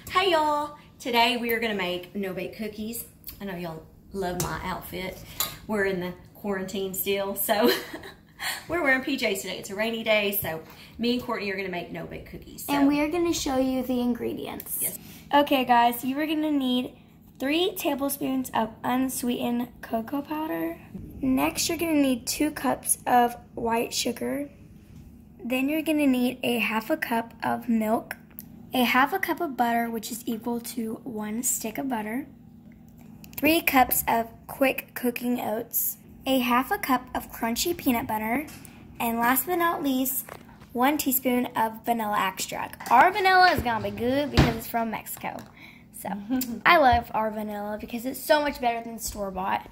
Hey y'all, today we are gonna make no-bake cookies. I know y'all love my outfit. We're in the quarantine still, so we're wearing PJs today. It's a rainy day, so me and Courtney are gonna make no-bake cookies. So. And we are gonna show you the ingredients. Yes. Okay guys, you are gonna need 3 tablespoons of unsweetened cocoa powder. Next, you're gonna need 2 cups of white sugar. Then you're gonna need a half a cup of milk, a half a cup of butter, which is equal to 1 stick of butter, 3 cups of quick cooking oats, a half a cup of crunchy peanut butter, and last but not least, 1 teaspoon of vanilla extract. Our vanilla is gonna be good because it's from Mexico. So I love our vanilla because it's so much better than store-bought.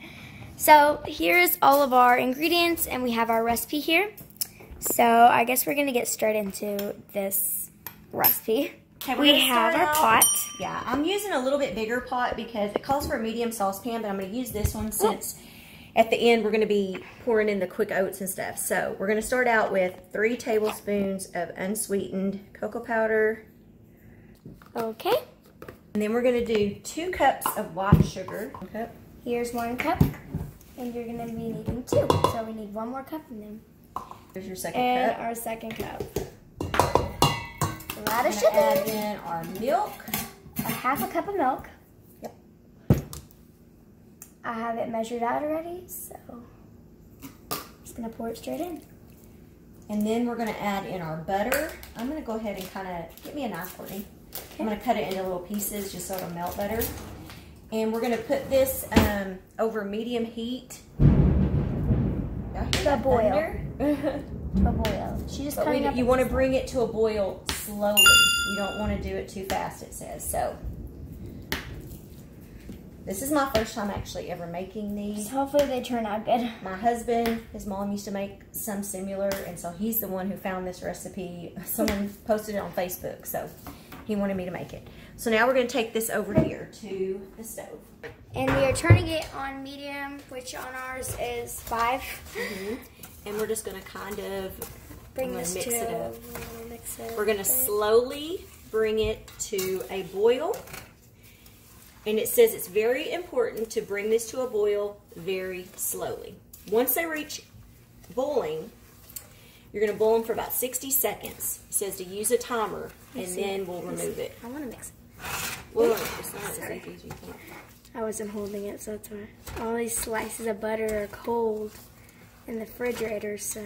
So here's all of our ingredients, and we have our recipe here. So I guess we're gonna get straight into this recipe. Okay, we have our pot. Yeah, I'm using a little bit bigger pot because it calls for a medium saucepan, but I'm going to use this one since at the end we're going to be pouring in the quick oats and stuff. So we're going to start out with 3 tablespoons of unsweetened cocoa powder. Okay. And then we're going to do 2 cups of white sugar. 1 cup. Here's 1 cup, and you're going to be needing 2. So we need 1 more cup, and then There's your second and cup. our second cup. A lot of sugar. Add in our milk. A half a cup of milk. Yep. I have it measured out already, so I'm just gonna pour it straight in. And then we're going to add in our butter. I'm going to go ahead and kind of, get me a knife, Courtney. Okay. I'm going to cut it into little pieces just so it'll melt better. And we're going to put this over medium heat. To boil. To boil. She just cutting up. You want to bring it to a boil slowly. You don't want to do it too fast, it says. So this is my first time actually ever making these. Hopefully they turn out good. My husband, his mom used to make some similar, and so he's the one who found this recipe. Someone posted it on Facebook, so he wanted me to make it. So now we're going to take this over here to the stove. And we are turning it on medium, which on ours is 5. And we're just going to kind of Bring this mix to it up. Mix it We're going to slowly bring it to a boil. And it says it's very important to bring this to a boil very slowly. Once they reach boiling, you're going to boil them for about 60 seconds. It says to use a timer, and then we'll remove it. I want to mix it. Well, it's not as easy as you think. I wasn't holding it, so that's why. All these slices of butter are cold in the refrigerator, so.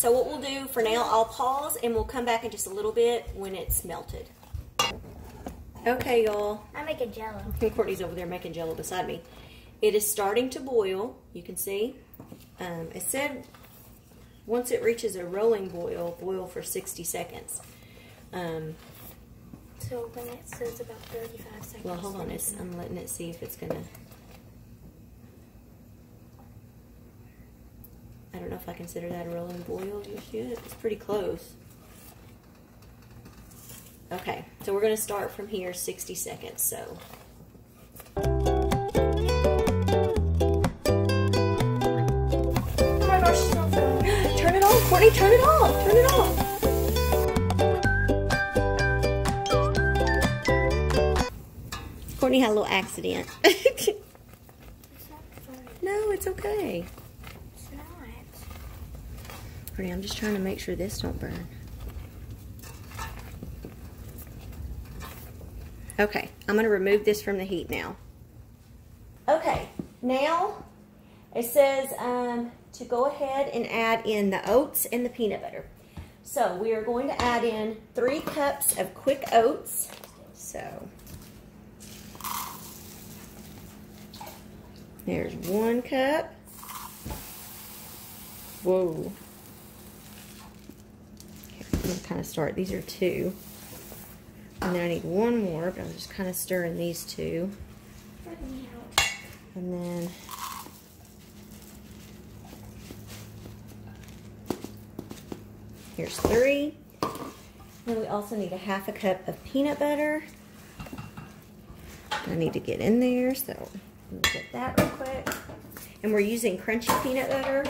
So what we'll do for now, I'll pause and we'll come back in just a little bit when it's melted. Okay, y'all. I make a jello. Courtney's over there making jello beside me. It is starting to boil. You can see. It said once it reaches a rolling boil, boil for 60 seconds. So when it says about 35 seconds. Well, hold on. I'm letting it see if it's going to... I don't know if I consider that a rolling boil just yet. It's pretty close. Okay, so we're going to start from here 60 seconds. So. Oh my gosh, it's so good. Turn it off, Courtney, turn it off. Turn it off. Courtney had a little accident. It's not funny. No, it's okay. It's not. Courtney, I'm just trying to make sure this don't burn. Okay, I'm going to remove this from the heat now. Okay, now it says to go ahead and add in the oats and the peanut butter. So we are going to add in 3 cups of quick oats. So there's 1 cup. Whoa. Okay, I'm going to kind of start. These are 2. And then I need 1 more, but I'm just kind of stirring these 2. And then Here's 3. Then we also need a 1/2 cup of peanut butter. I need to get in there, so let me get that real quick. And we're using crunchy peanut butter.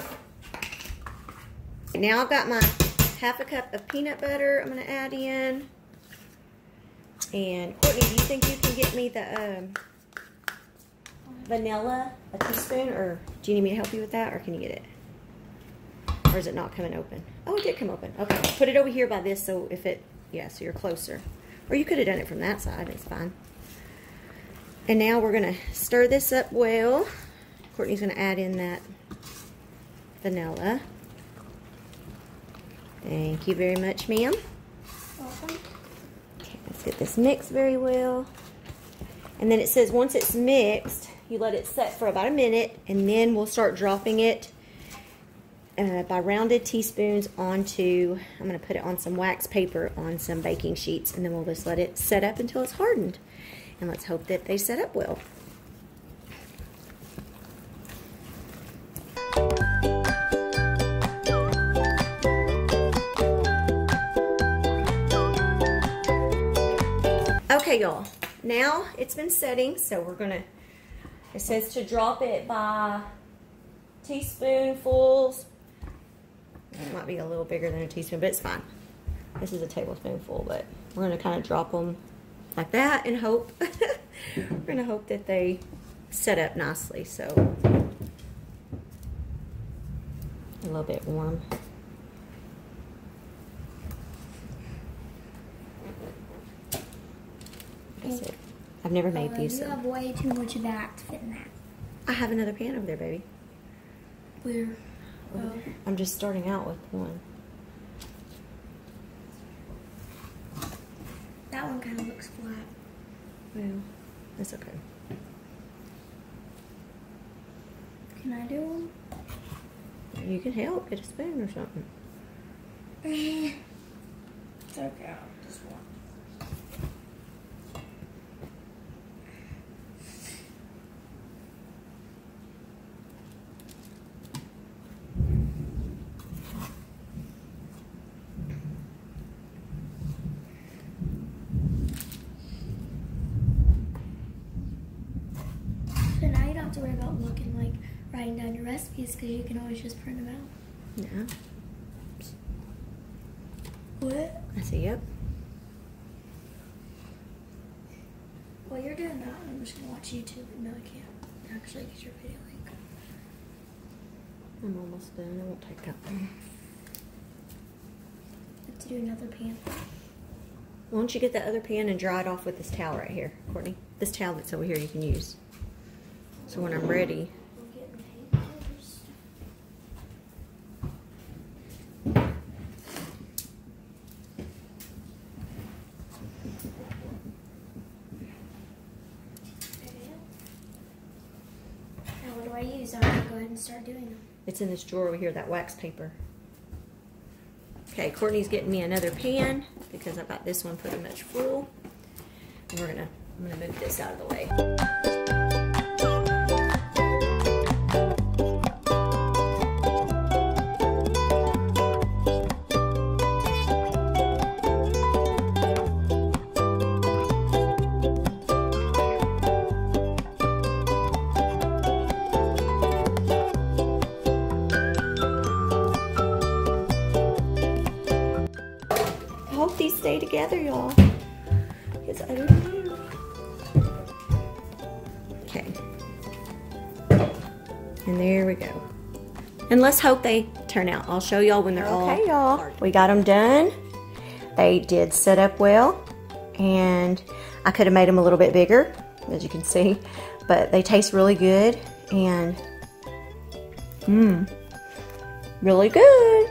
Now I've got my 1/2 cup of peanut butter I'm going to add in. And Courtney, do you think you can get me the vanilla, a teaspoon, or do you need me to help you with that, or can you get it? Or is it not coming open? Oh, it did come open. Okay, put it over here by this, so if it, yeah, so you're closer. Or you could have done it from that side, it's fine. And now we're gonna stir this up well. Courtney's gonna add in that vanilla. Thank you very much, ma'am. Welcome. Okay, let's get this mixed very well. And then it says once it's mixed, you let it set for about a minute, and then we'll start dropping it by rounded teaspoons onto, I'm going to put it on some wax paper on some baking sheets, and then we'll just let it set up until it's hardened. And let's hope that they set up well. Okay, y'all, now it's been setting, so we're going to, it says to drop it by teaspoonfuls. It might be a little bigger than a teaspoon, but it's fine. This is a tablespoonful, but we're going to kind of drop them like that and hope. We're going to hope that they set up nicely. So a little bit warm. That's it. I've never made these. You have way too much of that to fit in that. I have another pan over there, baby. Where? Oh. I'm just starting out with one. That one kind of looks flat. Well, that's okay. Can I do one? You can help. Get a spoon or something. It's okay. I'll just one. So now you don't have to worry about looking like writing down your recipes because you can always just print them out. Yeah. What? I see, yep. While you're doing that, I'm just going to watch YouTube. No, I can't actually get your video link. I'm almost done. It won't take that long. I have to do another pan. Why don't you get the other pan and dry it off with this towel right here, Courtney? This towel that's over here you can use. So when I'm ready. We'll get paint first. Now what do I use? I'm going to go ahead and start doing them. It's in this drawer over here, that wax paper. Okay, Courtney's getting me another pan because I've got this one pretty much full. And I'm gonna move this out of the way. I hope these stay together, y'all. Because I don't know. Okay. And there we go. And let's hope they turn out. I'll show y'all when they're all. Okay, y'all. We got them done. They did set up well. And I could have made them a little bit bigger, as you can see. But they taste really good. And, really good.